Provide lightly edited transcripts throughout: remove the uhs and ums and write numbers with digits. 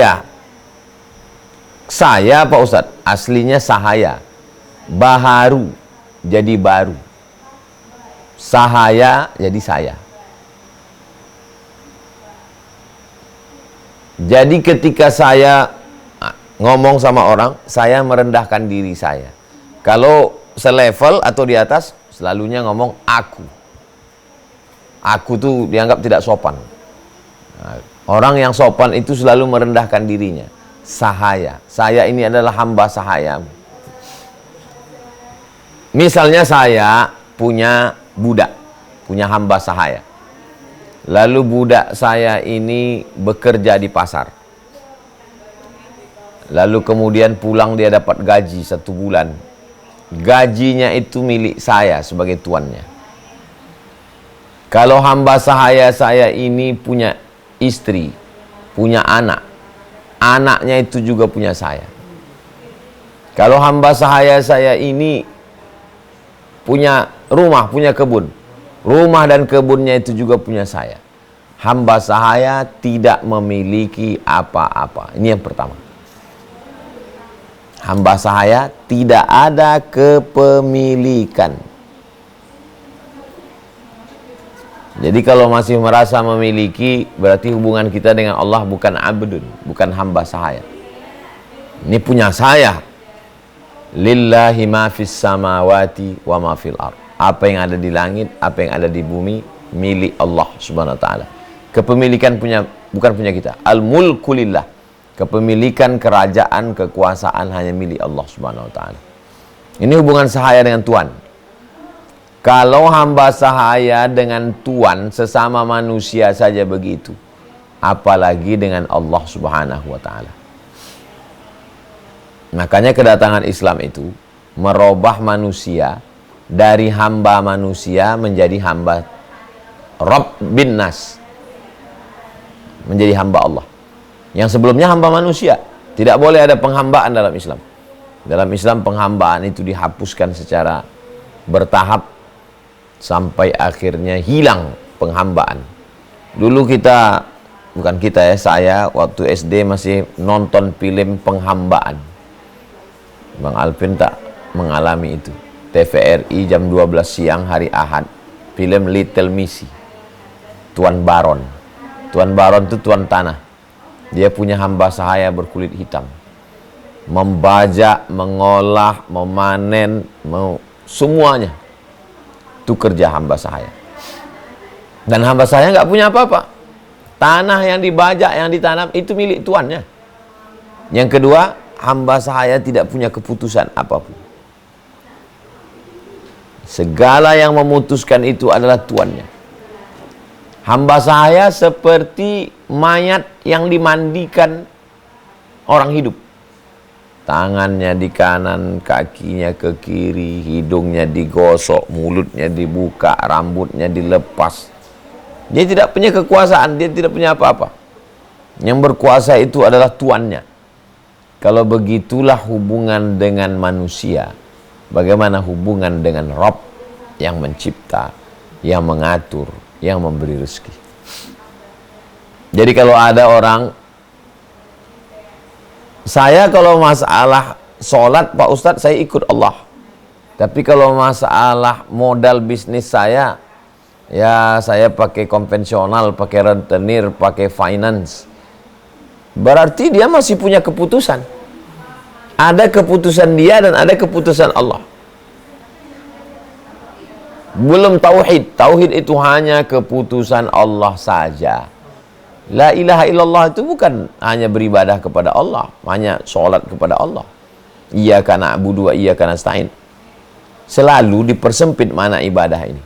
Ya, saya Pak Ustadz, aslinya sahaya. Baharu jadi baru. Sahaya jadi saya. Jadi ketika saya ngomong sama orang, saya merendahkan diri saya. Kalau selevel atau di atas, selalunya ngomong aku. Aku tuh dianggap tidak sopan. Nah, orang yang sopan itu selalu merendahkan dirinya. Sahaya. Saya ini adalah hamba sahaya. Misalnya saya punya budak, punya hamba sahaya. Lalu budak saya ini bekerja di pasar. Lalu kemudian pulang dia dapat gaji 1 bulan. Gajinya itu milik saya sebagai tuannya. Kalau hamba sahaya saya ini punya istri, punya anak, anaknya itu juga punya saya. Kalau hamba sahaya saya ini punya rumah, punya kebun, rumah dan kebunnya itu juga punya saya. Hamba sahaya tidak memiliki apa-apa. Ini yang pertama. Hamba sahaya tidak ada kepemilikan. Jadi kalau masih merasa memiliki, berarti hubungan kita dengan Allah bukan abdun, bukan hamba sahaya. Ini punya saya. Lillahi ma fis samawati wa ma fil ard. Apa yang ada di langit, apa yang ada di bumi, milik Allah Subhanahu wa taala. Kepemilikan bukan punya kita. Al-mulku lillah. Kepemilikan, kerajaan, kekuasaan hanya milik Allah Subhanahu wa taala. Ini hubungan sahaya dengan Tuhan. Kalau hamba sahaya dengan Tuhan sesama manusia saja begitu, apalagi dengan Allah Subhanahu wa taala. Makanya kedatangan Islam itu merubah manusia dari hamba manusia menjadi hamba Rabb bin Nas, menjadi hamba Allah. Yang sebelumnya hamba manusia. Tidak boleh ada penghambaan dalam Islam. Dalam Islam penghambaan itu dihapuskan secara bertahap sampai akhirnya hilang penghambaan. Dulu kita, bukan kita ya, saya waktu SD masih nonton film penghambaan. Bang Alvin tak mengalami itu. TVRI jam 12 siang hari Ahad, film Little Missy, Tuan Baron. Tuan Baron itu tuan tanah. Dia punya hamba sahaya berkulit hitam. Membajak, mengolah, memanen, semuanya. Itu kerja hamba sahaya. Dan hamba sahaya nggak punya apa-apa. Tanah yang dibajak, yang ditanam itu milik tuannya. Yang kedua, hamba sahaya tidak punya keputusan apapun. Segala yang memutuskan itu adalah tuannya. Hamba sahaya seperti mayat yang dimandikan orang hidup. Tangannya di kanan, kakinya ke kiri, hidungnya digosok, mulutnya dibuka, rambutnya dilepas. Dia tidak punya kekuasaan, dia tidak punya apa-apa. Yang berkuasa itu adalah tuannya. Kalau begitulah hubungan dengan manusia, bagaimana hubungan dengan Rabb yang mencipta, yang mengatur, yang memberi rezeki. Jadi kalau ada orang, saya kalau masalah sholat Pak Ustadz saya ikut Allah. Tapi kalau masalah modal bisnis saya, ya saya pakai konvensional, pakai rentenir, pakai finance. Berarti dia masih punya keputusan. Ada keputusan dia dan ada keputusan Allah. Belum tauhid. Tauhid itu hanya keputusan Allah saja. La ilaha illallah itu bukan hanya beribadah kepada Allah, hanya sholat kepada Allah. Iyyaka na'budu wa iyyaka nasta'in. Selalu dipersempit mana ibadah ini.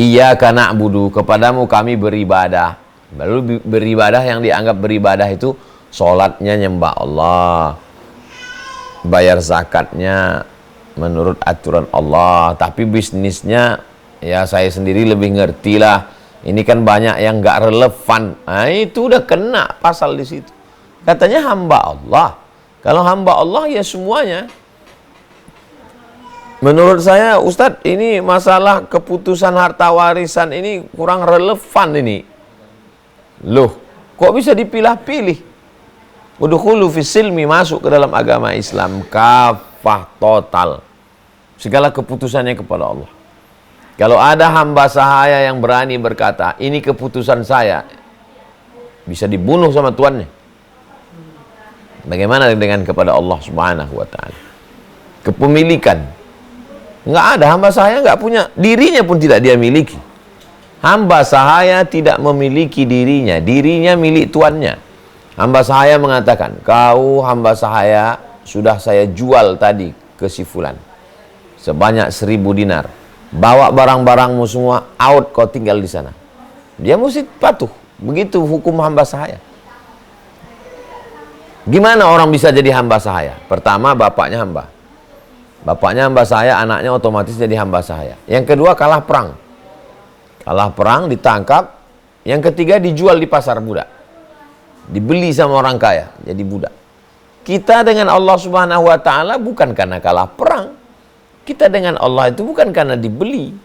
Iyyaka na'budu, kepadamu kami beribadah. Lalu beribadah yang dianggap beribadah itu sholatnya nyembah Allah, bayar zakatnya menurut aturan Allah. Tapi bisnisnya ya saya sendiri lebih ngerti lah. Ini kan banyak yang nggak relevan. Nah, itu udah kena pasal di situ. Katanya hamba Allah. Kalau hamba Allah ya semuanya. Menurut saya Ustadz, ini masalah keputusan harta warisan ini kurang relevan ini. Loh, kok bisa dipilah-pilih? Udkhulu fis silmi, masuk ke dalam agama Islam kafah, total. Segala keputusannya kepada Allah. Kalau ada hamba sahaya yang berani berkata, ini keputusan saya, bisa dibunuh sama tuannya. Bagaimana dengan kepada Allah Subhanahu wa ta'ala? Kepemilikan. Nggak ada, hamba sahaya nggak punya, dirinya pun tidak dia miliki. Hamba sahaya tidak memiliki dirinya, dirinya milik tuannya. Hamba sahaya mengatakan, kau hamba sahaya sudah saya jual tadi ke si fulan sebanyak 1000 dinar. Bawa barang-barangmu semua, out, kau tinggal di sana. Dia mesti patuh. Begitu hukum hamba sahaya. Gimana orang bisa jadi hamba sahaya? Pertama, bapaknya hamba. Bapaknya hamba sahaya, anaknya otomatis jadi hamba sahaya. Yang kedua, kalah perang. Kalah perang, ditangkap. Yang ketiga, dijual di pasar budak. Dibeli sama orang kaya, jadi budak. Kita dengan Allah Subhanahu wa ta'ala bukan karena kalah perang. Kita dengan Allah itu bukan karena dibeli.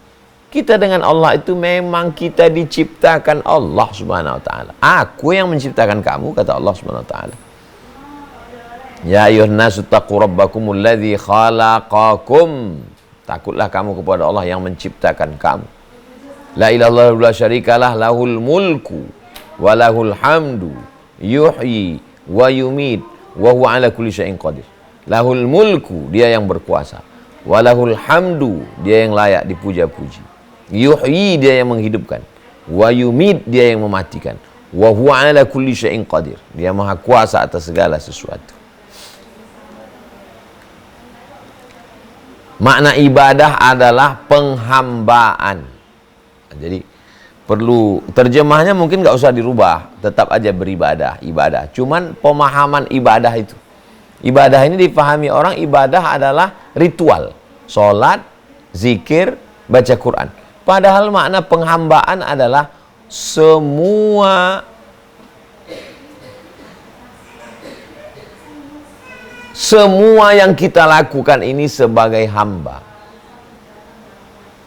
Kita dengan Allah itu memang kita diciptakan Allah Subhanahu wa ta'ala. Aku yang menciptakan kamu, kata Allah Subhanahu wa ta'ala. Ya ayyuhan nasu taqu rabbakumul ladzi khalaqakum. Takutlah kamu kepada Allah yang menciptakan kamu. La ilaha illallah la syarikalah, lahul mulku wa lahul hamdu yuhyi wa yumit wa huwa ala kulli syai'in qadir. Lahul mulku, dia yang berkuasa. Wa lahul hamdu, dia yang layak dipuja-puji. Yuhyi, dia yang menghidupkan. Wa yumit, dia yang mematikan. Wa huwa ala kulli syai'in qadir, dia maha kuasa atas segala sesuatu. Makna ibadah adalah penghambaan. Jadi perlu terjemahnya mungkin nggak usah dirubah, tetap aja beribadah, ibadah. Cuman pemahaman ibadah itu, ibadah ini dipahami orang, ibadah adalah ritual, sholat, zikir, baca Quran. Padahal makna penghambaan adalah semua yang kita lakukan ini sebagai hamba.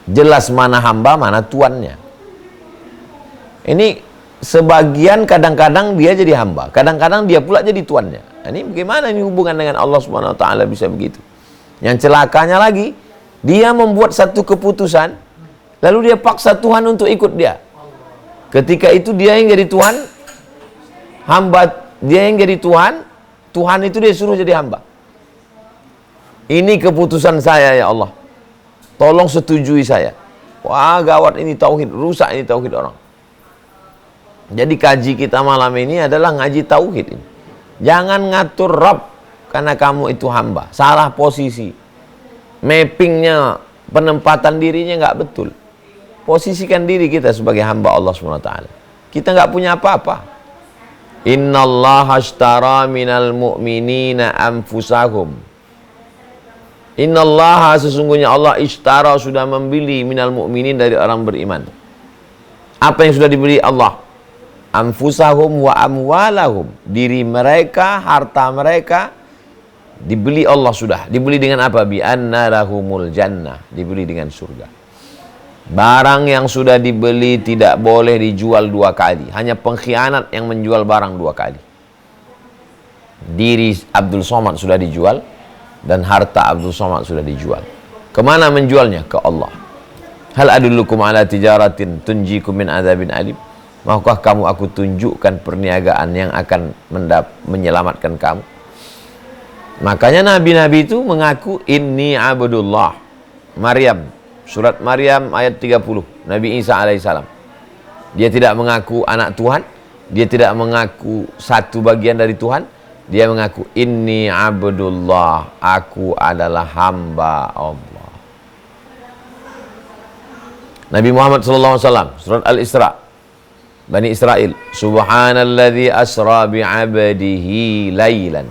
Jelas mana hamba, mana tuannya. Ini sebagian kadang-kadang dia jadi hamba, kadang-kadang dia pula jadi tuannya. Ini bagaimana ini hubungan dengan Allah Subhanahu wa ta'ala bisa begitu? Yang celakanya lagi, dia membuat satu keputusan, lalu dia paksa Tuhan untuk ikut dia. Ketika itu dia yang jadi Tuhan, hamba dia yang jadi Tuhan, Tuhan itu dia suruh jadi hamba. Ini keputusan saya ya Allah, tolong setujui saya. Wah, gawat ini tauhid, rusak ini tauhid orang. Jadi kaji kita malam ini adalah ngaji tauhid ini. Jangan ngatur Rabb karena kamu itu hamba. Salah posisi. Mappingnya, penempatan dirinya nggak betul. Posisikan diri kita sebagai hamba Allah SWT. Kita nggak punya apa-apa. Innallaha ashtara minal mu'minina anfusahum. Innallaha, sesungguhnya Allah, ishtara, sudah membeli, minal mu'minin, dari orang beriman. Apa yang sudah dibeli Allah? Anfusahum wa amwalahum, diri mereka, harta mereka dibeli Allah sudah. Dibeli dengan apa? Bi anna lahumul jannah, dibeli dengan surga. Barang yang sudah dibeli tidak boleh dijual 2 kali. Hanya pengkhianat yang menjual barang 2 kali. Diri Abdul Somad sudah dijual, dan harta Abdul Somad sudah dijual. Kemana menjualnya? Ke Allah. Hal adullukum ala tijaratin tunjikum min adzabin alim. Maukah kamu aku tunjukkan perniagaan yang akan menyelamatkan kamu? Makanya nabi-nabi itu mengaku inni abdullah. Maryam, surat Maryam ayat 30, Nabi Isa alaihissalam. Dia tidak mengaku anak Tuhan, dia tidak mengaku satu bagian dari Tuhan. Dia mengaku inni abdullah, aku adalah hamba Allah. Nabi Muhammad SAW, surat Al-Isra, Bani Israel, subhanalladzi asra bi'abdihi laylan.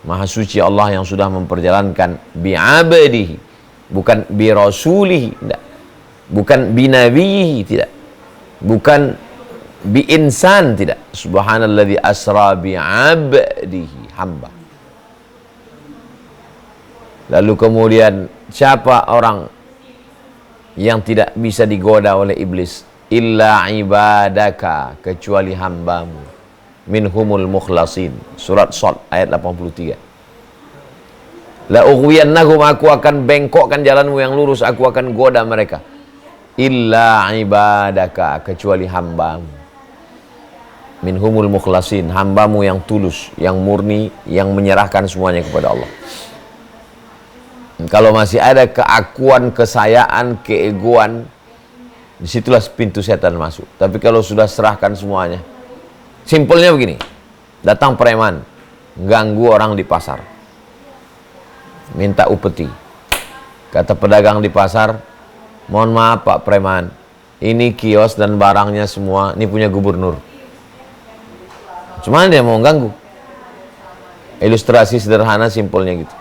Maha suci Allah yang sudah memperjalankan bi'abdihi, bukan bi rasulihi, tidak. Bukan bi nabiyihi, tidak. Bukan bi insan, tidak. Subhanalladzi asra bi 'abdihi, hamba. Lalu kemudian siapa orang yang tidak bisa digoda oleh iblis? Illa ibadaka, kecuali hambamu. minhumul mukhlasin. Surat Shad ayat 83. La ughwiyannahum, aku akan bengkokkan jalanmu yang lurus, aku akan goda mereka. Illa ibadaka, kecuali hambamu. Minhumul mukhlasin, hambamu yang tulus, yang murni, yang menyerahkan semuanya kepada Allah. Kalau masih ada keakuan, kesayaan, keegoan, disitulah pintu setan masuk. Tapi kalau sudah serahkan semuanya, simpelnya begini, datang preman, ganggu orang di pasar, minta upeti. Kata pedagang di pasar, mohon maaf Pak Preman, ini kios dan barangnya semua, ini punya gubernur. Cuma dia mau ganggu. Ilustrasi sederhana, simpelnya gitu.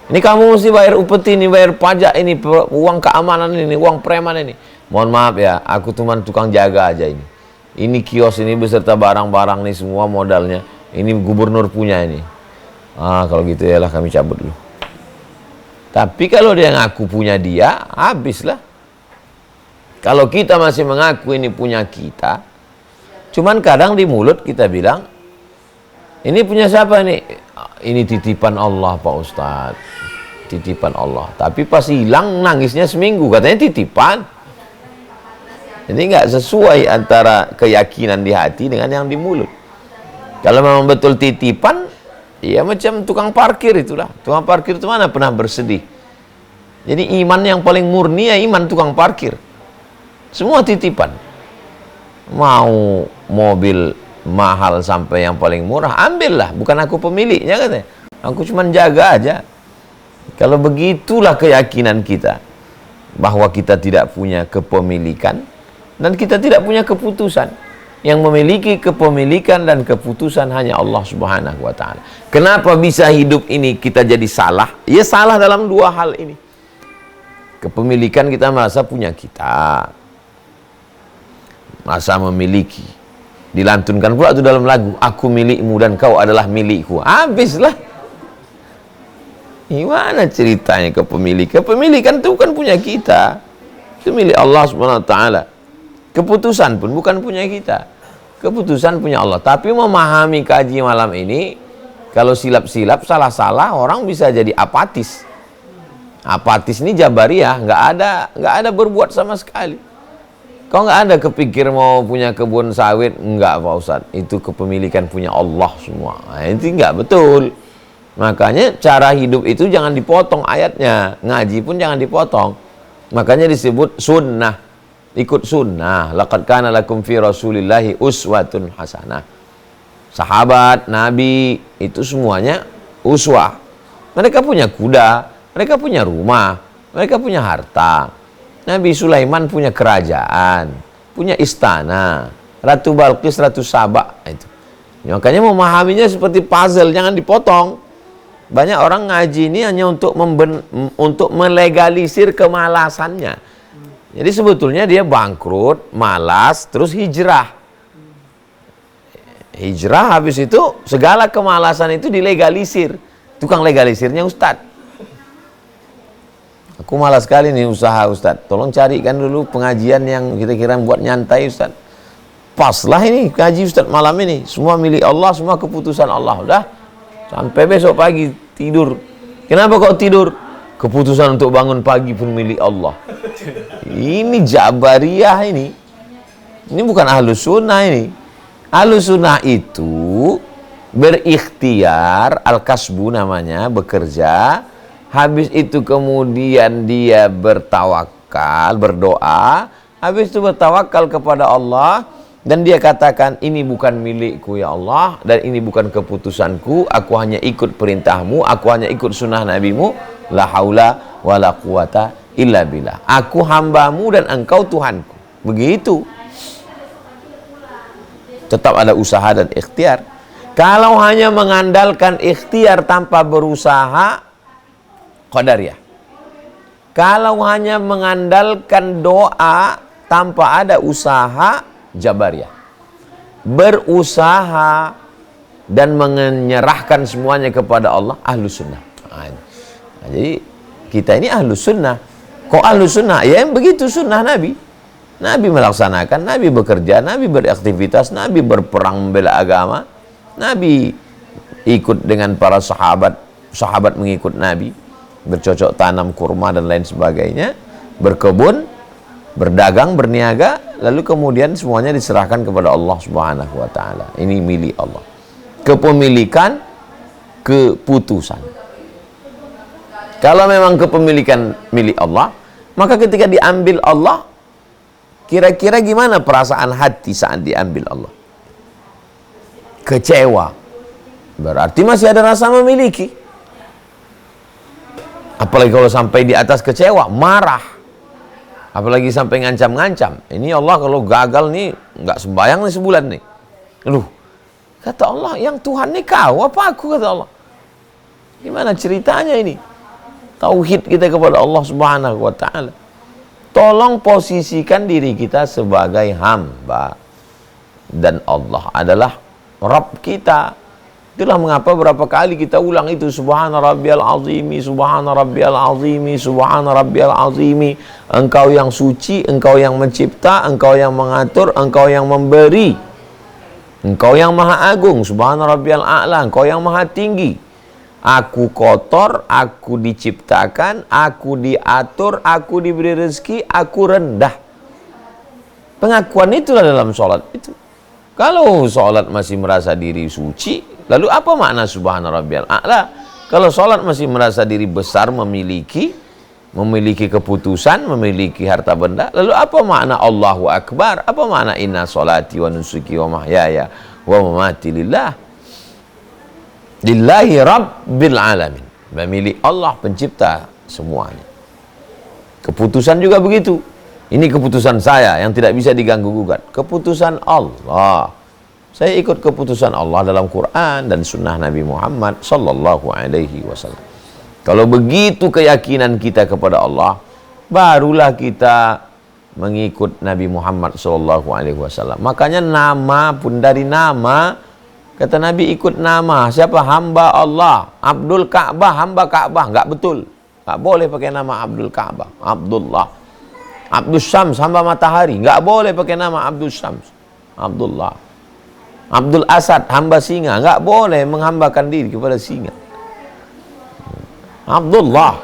Ini kamu mesti bayar upeti, ini bayar pajak, ini uang keamanan, ini uang preman ini. Mohon maaf ya, aku cuma tukang jaga aja ini. Ini kios ini beserta barang-barang ini semua modalnya, ini gubernur punya ini. Kalau gitu ya lah kami cabut dulu. Tapi kalau dia ngaku punya dia, habislah. Kalau kita masih mengaku ini punya kita, cuman kadang di mulut kita bilang, ini punya siapa ini? Ini titipan Allah Pak Ustadz, titipan Allah. Tapi pas hilang nangisnya seminggu, katanya titipan. Jadi nggak sesuai antara keyakinan di hati dengan yang di mulut. Kalau memang betul titipan, ya macam tukang parkir itulah. Tukang parkir itu mana pernah bersedih. Jadi iman yang paling murni ya iman tukang parkir. Semua titipan. Mau mobil mahal sampai yang paling murah, ambillah. Bukan aku pemiliknya katanya. Aku cuma jaga aja. Kalau begitulah keyakinan kita, bahwa kita tidak punya kepemilikan dan kita tidak punya keputusan. Yang memiliki kepemilikan dan keputusan hanya Allah Subhanahu wa ta'ala. Kenapa bisa hidup ini kita jadi salah? Ya salah dalam dua hal ini. Kepemilikan kita merasa punya kita, merasa memiliki. Dilantunkan pula itu dalam lagu, aku milikmu dan kau adalah milikku. Habislah. Gimana ceritanya kepemilikan? Kepemilikan itu bukan punya kita. Itu milik Allah Subhanahu wa ta'ala. Keputusan pun bukan punya kita. Keputusan punya Allah. Tapi memahami kaji malam ini, kalau silap-silap, salah-salah, orang bisa jadi apatis. Apatis ini Jabariyah, nggak ada berbuat sama sekali. Kau nggak ada kepikir mau punya kebun sawit, nggak Pak Ustadz. Itu kepemilikan punya Allah semua. Nah, itu nggak betul. Makanya cara hidup itu jangan dipotong ayatnya. Ngaji pun jangan dipotong. Makanya disebut sunnah. Ikut sunnah. Laqad kana lakum fi rasulillahi uswatun hasanah. Sahabat, Nabi, itu semuanya uswah. Mereka punya kuda, mereka punya rumah, mereka punya harta. Nabi Sulaiman punya kerajaan, punya istana. Ratu Balqis, Ratu Saba. Itu. Makanya memahaminya seperti puzzle, jangan dipotong. Banyak orang ngaji ini hanya untuk melegalisir kemalasannya. Jadi sebetulnya dia bangkrut, malas, terus hijrah. Hijrah habis itu segala kemalasan itu dilegalisir. Tukang legalisirnya Ustadz. Aku malas sekali nih usaha Ustadz. Tolong carikan dulu pengajian yang kira-kira buat nyantai Ustadz. Paslah ini kaji Ustadz malam ini. Semua milik Allah, semua keputusan Allah. Udah sampai besok pagi tidur. Kenapa kok tidur? Keputusan untuk bangun pagi pun milik Allah. Ini Jabariyah ini. Ini bukan Ahlus Sunnah ini. Ahlus Sunnah itu berikhtiar, al-kasbu namanya, bekerja. Habis itu kemudian dia bertawakal, berdoa. Habis itu bertawakal kepada Allah. Dan dia katakan, ini bukan milikku ya Allah. Dan ini bukan keputusanku. Aku hanya ikut perintahmu. Aku hanya ikut sunnah nabimu. La haula wa la quwata illa billah. Aku hambamu dan engkau Tuhanku. Begitu. Tetap ada usaha dan ikhtiar. Kalau hanya mengandalkan ikhtiar tanpa berusaha, qadariyah. Kalau hanya mengandalkan doa tanpa ada usaha, Jabariyah. Berusaha dan menyerahkan semuanya kepada Allah, Ahlus Sunnah. Jadi kita ini Ahlus Sunnah. Kok Ahlus Sunnah? Ya begitu sunnah Nabi. Nabi melaksanakan, Nabi bekerja, Nabi beraktivitas, Nabi berperang membela agama, Nabi ikut dengan para sahabat, sahabat mengikut Nabi, bercocok tanam kurma dan lain sebagainya, berkebun, berdagang, berniaga, lalu kemudian semuanya diserahkan kepada Allah Subhanahu wa taala. Ini milik Allah. Kepemilikan, keputusan. Kalau memang kepemilikan milik Allah, maka ketika diambil Allah, kira-kira gimana perasaan hati saat diambil Allah? Kecewa. Berarti masih ada rasa memiliki. Apalagi kalau sampai di atas kecewa, marah. Apalagi sampai ngancam-ngancam. Ini Allah kalau gagal nih, nggak sembahyang nih sebulan nih. Aduh, kata Allah, yang Tuhan nih kau, apa aku, kata Allah. Gimana ceritanya ini? Tauhid kita kepada Allah Subhanahu wa ta'ala. Tolong posisikan diri kita sebagai hamba. Dan Allah adalah Rabb kita. Itulah mengapa berapa kali kita ulang itu, Subhana Rabbiyal Azimi, Subhana Rabbiyal Azimi, Subhana Rabbiyal Azimi. Engkau yang suci, Engkau yang mencipta, Engkau yang mengatur, Engkau yang memberi. Engkau yang maha agung, Subhana Rabbiyal A'la, Engkau yang maha tinggi. Aku kotor, aku diciptakan, aku diatur, aku diberi rezeki, aku rendah. Pengakuan itulah dalam sholat itu. Kalau sholat masih merasa diri suci, lalu apa makna Subhana Rabbiyal A'la? Kalau sholat masih merasa diri besar, memiliki keputusan, memiliki harta benda, lalu apa makna Allahu Akbar? Apa makna inna sholati wa nusuki wa mahyaya wa mamati lillah? Lillahi Rabbil Alamin. Milik Allah pencipta semuanya. Keputusan juga begitu. Ini keputusan saya yang tidak bisa diganggu-gugat. Keputusan Allah. Saya ikut keputusan Allah dalam Quran dan sunnah Nabi Muhammad sallallahu alaihi wasallam. Kalau begitu keyakinan kita kepada Allah, barulah kita mengikut Nabi Muhammad sallallahu alaihi wasallam. Makanya nama pun dari nama, kata Nabi, ikut nama. Siapa? Hamba Allah. Abdul Ka'bah, hamba Ka'bah. Enggak betul. Enggak boleh pakai nama Abdul Ka'bah. Abdullah. Abdul Syams, hamba matahari. Enggak boleh pakai nama Abdul Syams. Abdullah. Abdul Asad, hamba singa. Enggak boleh menghambakan diri kepada singa. Abdullah.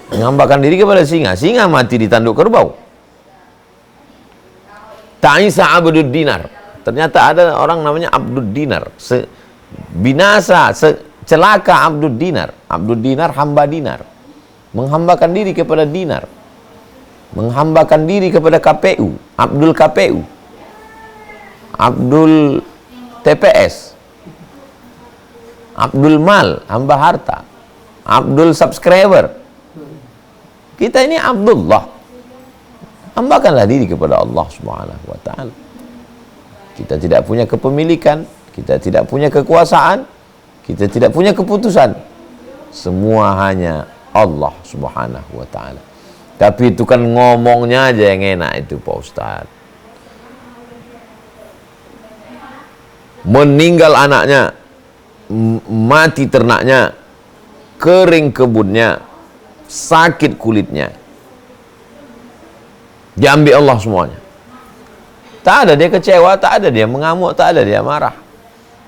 Menghambakan diri kepada singa. Singa mati ditanduk kerbau. Ta'isa Abdul Dinar. Ternyata ada orang namanya Abdul Dinar. Binasa, celaka Abdul Dinar. Abdul Dinar, hamba dinar. Menghambakan diri kepada dinar. Menghambakan diri kepada KPU. Abdul KPU. Abdul TPS. Abdul Mal, hamba harta. Abdul Subscriber. Kita ini Abdullah. Hambakanlah diri kepada Allah Subhanahu wa ta'ala. Kita tidak punya kepemilikan, kita tidak punya kekuasaan, kita tidak punya keputusan. Semua hanya Allah Subhanahu wa ta'ala. Tapi itu kan ngomongnya aja yang enak itu, Pak Ustadz. Meninggal anaknya, mati ternaknya, kering kebunnya, sakit kulitnya, diambil Allah semuanya. Tak ada dia kecewa, tak ada dia mengamuk, tak ada dia marah.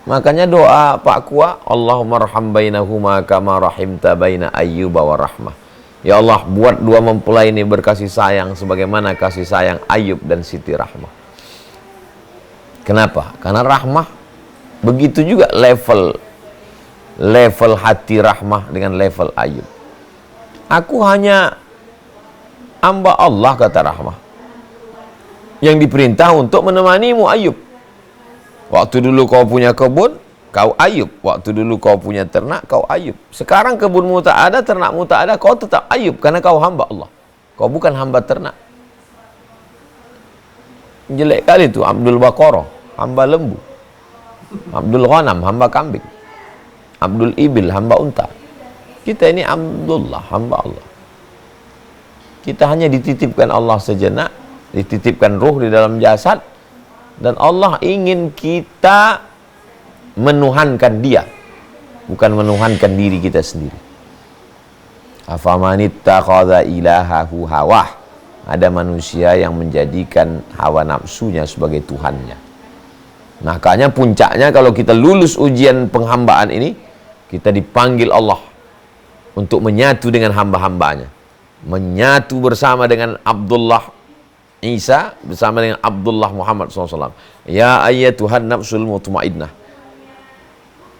Makanya doa Pak Kua, Allahumma arham bainahuma kama rahimta baina Ayyuba wa rahmah. Ya Allah, buat dua mempelai ini berkasih sayang sebagaimana kasih sayang Ayub dan Siti Rahmah. Kenapa? Karena rahmah begitu juga level hati Rahmah dengan level Ayub. Aku hanya hamba Allah, kata Rahmah, yang diperintah untuk menemanimu Ayub. Waktu dulu kau punya kebun, kau Ayub. Waktu dulu kau punya ternak, kau Ayub. Sekarang kebunmu tak ada, ternakmu tak ada, kau tetap Ayub karena kau hamba Allah. Kau bukan hamba ternak. Jelek kali itu Abdul Baqarah, hamba lembu. Abdul Ghanam, hamba kambing. Abdul Ibil, hamba unta. Kita ini Abdullah, hamba Allah. Kita hanya dititipkan Allah sejenak, dititipkan ruh di dalam jasad, dan Allah ingin kita menuhankan dia, bukan menuhankan diri kita sendiri. Afamanittakhadha ilahahu hawah ada manusia yang menjadikan hawa nafsunya sebagai Tuhannya. Makanya puncaknya kalau kita lulus ujian penghambaan ini, kita dipanggil Allah untuk menyatu dengan hamba-hambanya, menyatu bersama dengan Abdullah Isa bersama dengan Abdullah Muhammad SAW. Ya ayyatuhan nafsul mutmainnah,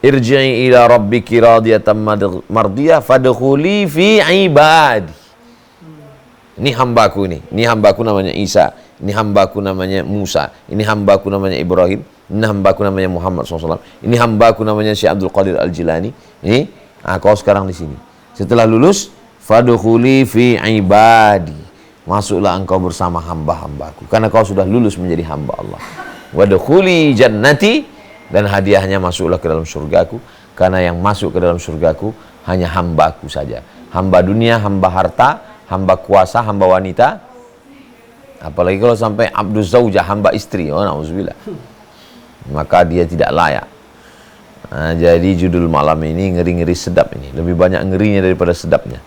irji'i ila rabbiki radiyatan mardiyah fadkhuli fi ibadi. Ini hambaku ini hambaku namanya Isa, ini hambaku namanya Musa, ini hambaku namanya Ibrahim, ini hambaku namanya Muhammad SAW, ini hambaku namanya Syekh Abdul Qadir Al-Jilani. Ini, kau sekarang di sini. Setelah lulus, fadkhuli fi ibadi, masuklah engkau bersama hamba-hambaku, karena kau sudah lulus menjadi hamba Allah. Wadkhuli jannati, dan hadiahnya masuklah ke dalam surgaku, karena yang masuk ke dalam surgaku hanya hambaku saja. Hamba dunia, hamba harta, hamba kuasa, hamba wanita, apalagi kalau sampai abduz zaujah, hamba istri, na'udzubillah, maka dia tidak layak. Nah, jadi judul malam ini ngeri-ngeri sedap ini, lebih banyak ngerinya daripada sedapnya.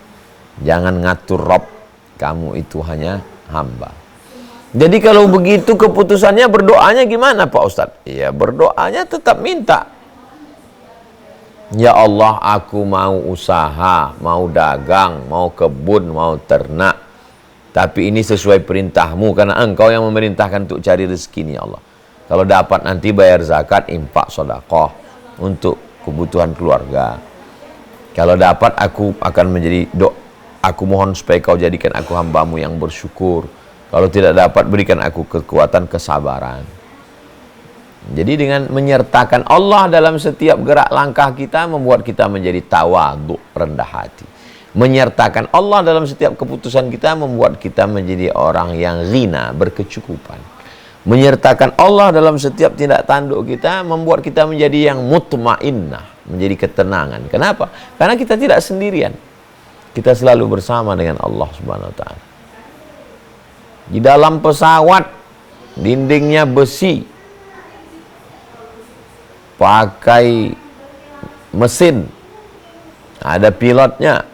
Jangan ngatur Rob, kamu itu hanya hamba. Jadi kalau begitu keputusannya, berdoanya gimana Pak Ustadz? Ya berdoanya tetap minta. Ya Allah, aku mau usaha, mau dagang, mau kebun, mau ternak, tapi ini sesuai perintahmu, karena engkau yang memerintahkan untuk cari rezeki ini ya Allah. Kalau dapat nanti bayar zakat, infak, sedekah untuk kebutuhan keluarga. Kalau dapat aku akan menjadi aku mohon supaya kau jadikan aku hambamu yang bersyukur. Kalau tidak dapat, berikan aku kekuatan kesabaran. Jadi dengan menyertakan Allah dalam setiap gerak langkah kita, membuat kita menjadi tawadhu, rendah hati. Menyertakan Allah dalam setiap keputusan kita, membuat kita menjadi orang yang ghina, berkecukupan. Menyertakan Allah dalam setiap tindak tanduk kita, membuat kita menjadi yang mutmainnah, menjadi ketenangan. Kenapa? Karena kita tidak sendirian. Kita selalu bersama dengan Allah Subhanahu wa taala. Di dalam pesawat, dindingnya besi, pakai mesin, ada pilotnya,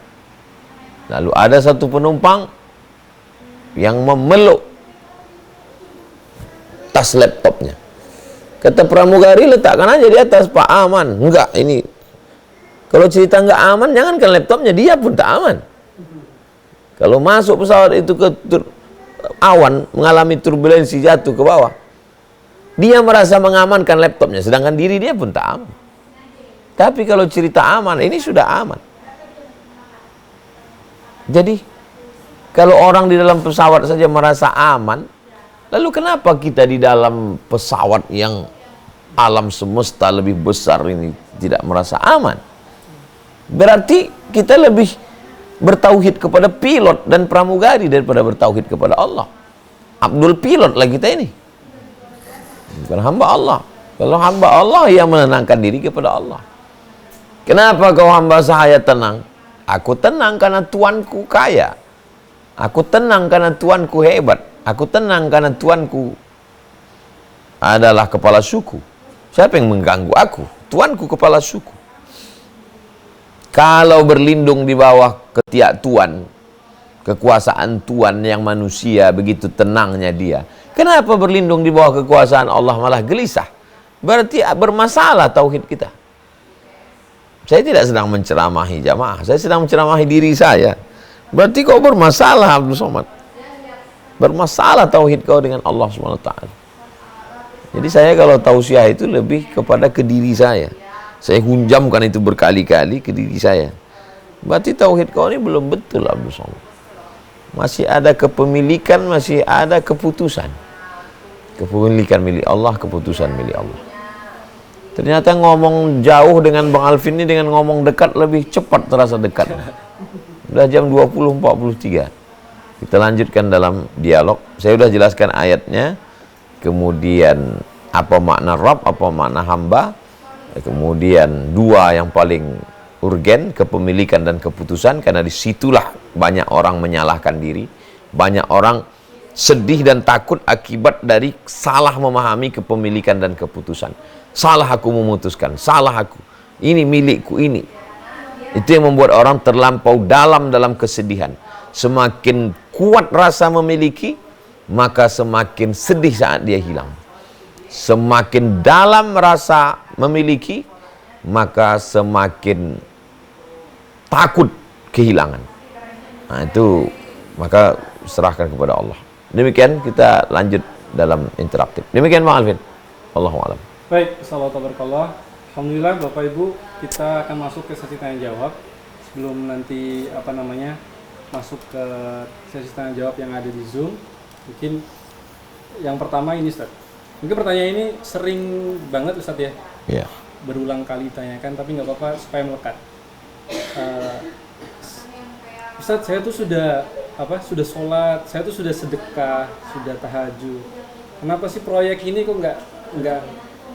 lalu ada satu penumpang yang memeluk tas laptopnya. Kata pramugari, letakkan aja di atas, Pak, aman. Enggak, ini kalau cerita enggak aman, jangankan laptopnya, dia pun tak aman. Kalau masuk pesawat itu ke awan, mengalami turbulensi, jatuh ke bawah, dia merasa mengamankan laptopnya, sedangkan diri dia pun tak aman. Tapi kalau cerita aman, ini sudah aman. Jadi kalau orang di dalam pesawat saja merasa aman, lalu kenapa kita di dalam pesawat yang alam semesta lebih besar ini tidak merasa aman? Berarti kita lebih bertauhid kepada pilot dan pramugari daripada bertauhid kepada Allah. Abdul pilot lah kita ini, bukan hamba Allah. Kalau hamba Allah, yang menenangkan diri kepada Allah. Kenapa kau hamba sahaya tenang? Aku tenang karena Tuanku kaya. Aku tenang karena Tuanku hebat. Aku tenang karena Tuanku adalah kepala suku. Siapa yang mengganggu aku? Tuanku kepala suku. Kalau berlindung di bawah ketiak Tuan, kekuasaan Tuan yang manusia, begitu tenangnya dia. Kenapa berlindung di bawah kekuasaan Allah malah gelisah? Berarti bermasalah tauhid kita. Saya tidak sedang menceramahi jamaah, saya sedang menceramahi diri saya. Berarti kau bermasalah, Abdul Somad. Bermasalah tauhid kau dengan Allah SWT. Jadi saya kalau tausiah itu lebih kepada ke diri saya. Saya hunjamkan itu berkali-kali ke diri saya. Berarti tauhid kau ini belum betul, Abdul Somad. Masih ada kepemilikan, masih ada keputusan. Kepemilikan milik Allah, keputusan milik Allah. Ternyata ngomong jauh dengan Bang Alvin ini dengan ngomong dekat lebih cepat terasa dekat. Udah jam 20.43. Kita lanjutkan dalam dialog. Saya sudah jelaskan ayatnya. Kemudian apa makna Rabb, apa makna hamba. Kemudian dua yang paling urgen, kepemilikan dan keputusan. Karena disitulah banyak orang menyalahkan diri. Banyak orang sedih dan takut akibat dari salah memahami kepemilikan dan keputusan. Salah aku memutuskan, salah aku, ini milikku ini. Itu yang membuat orang terlampau dalam kesedihan. Semakin kuat rasa memiliki, maka semakin sedih saat dia hilang. Semakin dalam rasa memiliki, maka semakin takut kehilangan. Nah, itu maka serahkan kepada Allah. Demikian kita lanjut dalam interaktif. Demikian Bang Alvin. Allahu a'lam. Baik, Assalamualaikum. Alhamdulillah Bapak Ibu, kita akan masuk ke sesi tanya jawab. Sebelum nanti masuk ke sesi tanya jawab yang ada di Zoom, mungkin yang pertama ini Ustaz. Mungkin pertanyaan ini sering banget Ustaz ya. Iya. Berulang kali ditanyakan, tapi nggak apa-apa supaya melekat. Ustaz, saya tuh sudah sholat, saya tuh sudah sedekah, sudah tahajud. Kenapa sih proyek ini kok nggak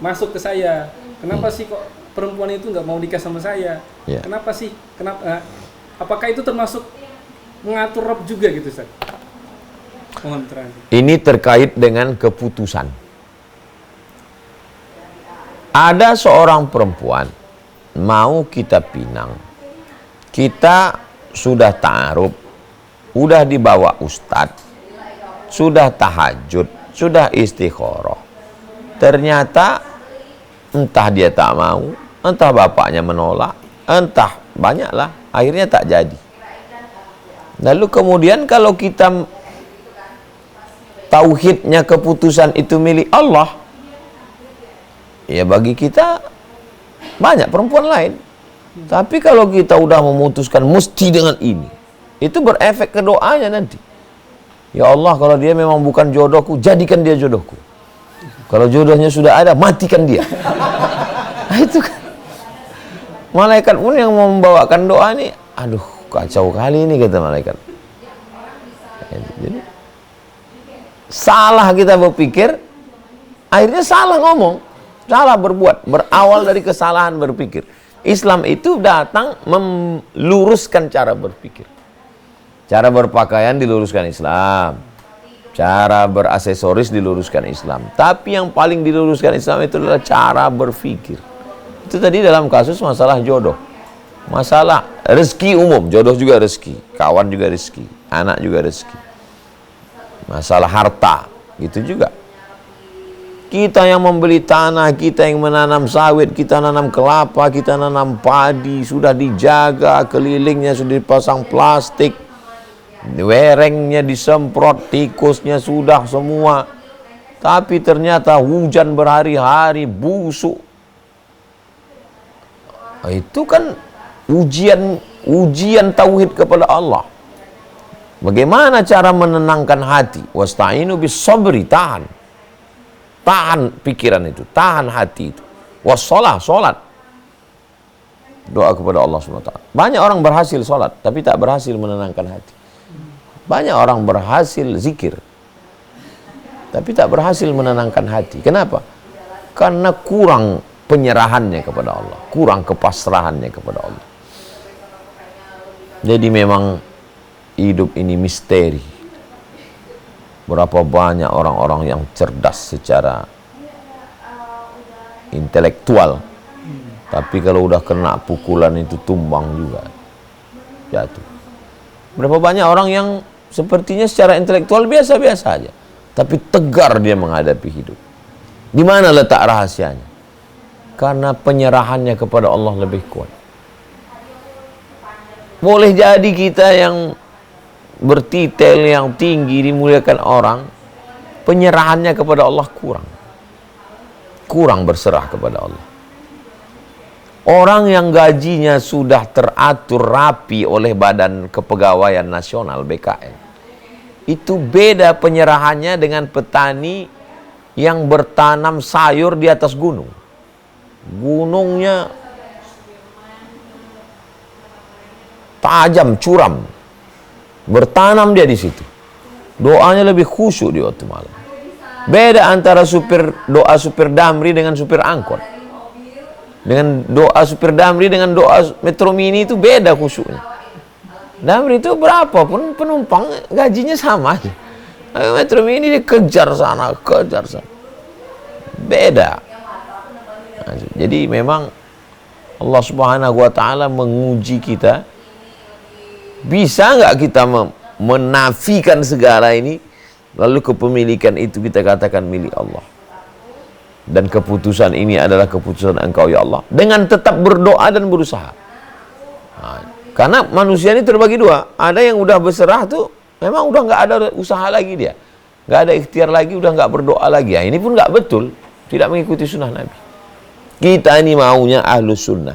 masuk ke saya? Kenapa sih kok perempuan itu nggak mau nikah sama saya? Yeah. Kenapa sih? Apakah itu termasuk mengatur Rabb juga gitu, Ustaz? Mohon terang. Ini terkait dengan keputusan. Ada seorang perempuan mau kita pinang. Kita sudah ta'aruf, sudah dibawa ustadz, sudah tahajud, sudah istikharah. Ternyata entah dia tak mau, entah bapaknya menolak, entah banyaklah, akhirnya tak jadi. Lalu kemudian kalau kita tauhidnya keputusan itu milik Allah, ya bagi kita banyak perempuan lain. Tapi kalau kita udah memutuskan mesti dengan ini, itu berefek ke doanya nanti. Ya Allah, kalau dia memang bukan jodohku, jadikan dia jodohku. Kalau jodohnya sudah ada, matikan dia. Nah, itu kan. Malaikat pun yang membawakan doa ini, aduh kacau kali ini kata malaikat. Jadi, salah kita berpikir, akhirnya salah ngomong. Salah berbuat, berawal dari kesalahan berpikir. Islam itu datang meluruskan cara berpikir. Cara berpakaian diluruskan Islam. Cara beraksesoris diluruskan Islam. Tapi yang paling diluruskan Islam itu adalah cara berpikir. Itu tadi dalam kasus masalah jodoh. Masalah rezeki umum, jodoh juga rezeki, kawan juga rezeki, anak juga rezeki. Masalah harta, gitu juga. Kita yang membeli tanah, kita yang menanam sawit, kita nanam kelapa, kita nanam padi, sudah dijaga, kelilingnya sudah dipasang plastik, werengnya disemprot, tikusnya sudah semua. Tapi ternyata hujan berhari-hari, busuk. Itu kan ujian tauhid kepada Allah. Bagaimana cara menenangkan hati? Wasta'inu bis sabri, tahan pikiran itu, tahan hati itu. Wassalah, sholat. Doa kepada Allah SWT. Banyak orang berhasil sholat, tapi tak berhasil menenangkan hati. Banyak orang berhasil zikir, tapi tak berhasil menenangkan hati. Kenapa? Karena kurang penyerahannya kepada Allah, kurang kepasrahannya kepada Allah. Jadi memang hidup ini misteri. Berapa banyak orang-orang yang cerdas secara intelektual, tapi kalau udah kena pukulan itu tumbang juga, jatuh. Berapa banyak orang yang sepertinya secara intelektual biasa-biasa aja, tapi tegar dia menghadapi hidup. Di mana letak rahasianya? Karena penyerahannya kepada Allah lebih kuat. Boleh jadi kita yang bertitel yang tinggi, dimuliakan orang, penyerahannya kepada Allah kurang berserah kepada Allah. Orang yang gajinya sudah teratur rapi oleh Badan Kepegawaian Nasional BKN, itu beda penyerahannya dengan petani yang bertanam sayur di atas gunung. Gunungnya tajam, curam, bertanam dia di situ. Doanya lebih khusyuk di waktu malam. Beda antara doa supir damri dengan supir angkot. Dengan doa supir damri dengan doa Metro Mini itu beda khusyuknya. Damri itu berapapun penumpang gajinya sama aja. Metro Mini dikejar sana, kejar sana. Beda. Nah, jadi memang Allah Subhanahu wa taala menguji kita. Bisa nggak kita menafikan segala ini, lalu kepemilikan itu kita katakan milik Allah. Dan keputusan ini adalah keputusan Engkau ya Allah, dengan tetap berdoa dan berusaha. Nah, karena manusia ini terbagi dua. Ada yang udah berserah tuh, memang udah nggak ada usaha lagi dia, nggak ada ikhtiar lagi, udah nggak berdoa lagi. Ya, ini pun nggak betul, tidak mengikuti sunnah Nabi. Kita ini maunya ahlus sunnah,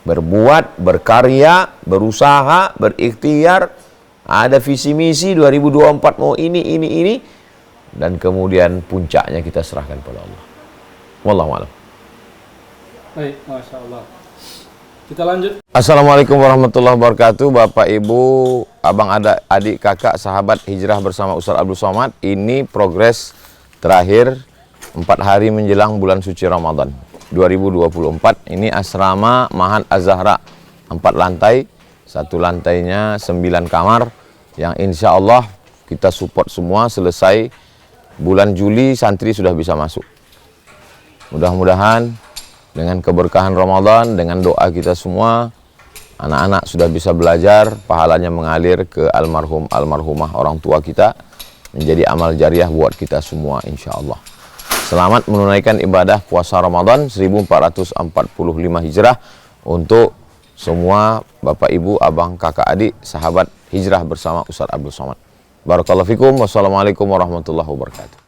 berbuat, berkarya, berusaha, berikhtiar, ada visi misi 2024 mau ini, dan kemudian puncaknya kita serahkan pada Allah. Wallahu a'lam. Baik, Masya Allah. Kita lanjut. Assalamualaikum warahmatullahi wabarakatuh. Bapak, Ibu, abang, adik, kakak, sahabat hijrah bersama Ustaz Abdul Somad. Ini progres terakhir 4 hari menjelang bulan suci Ramadan 2024. Ini asrama Mahan Az-Zahra, 4 lantai, 1 lantainya 9 kamar, yang insya Allah kita support semua. Selesai bulan Juli santri sudah bisa masuk. Mudah-mudahan dengan keberkahan Ramadan, dengan doa kita semua, anak-anak sudah bisa belajar, pahalanya mengalir ke almarhumah orang tua kita, menjadi amal jariah buat kita semua insya Allah. Selamat menunaikan ibadah puasa Ramadan 1445 Hijrah untuk semua Bapak, Ibu, abang, kakak, adik, sahabat hijrah bersama Ustaz Abdul Somad. Barakallahu fikum. Wassalamualaikum warahmatullahi wabarakatuh.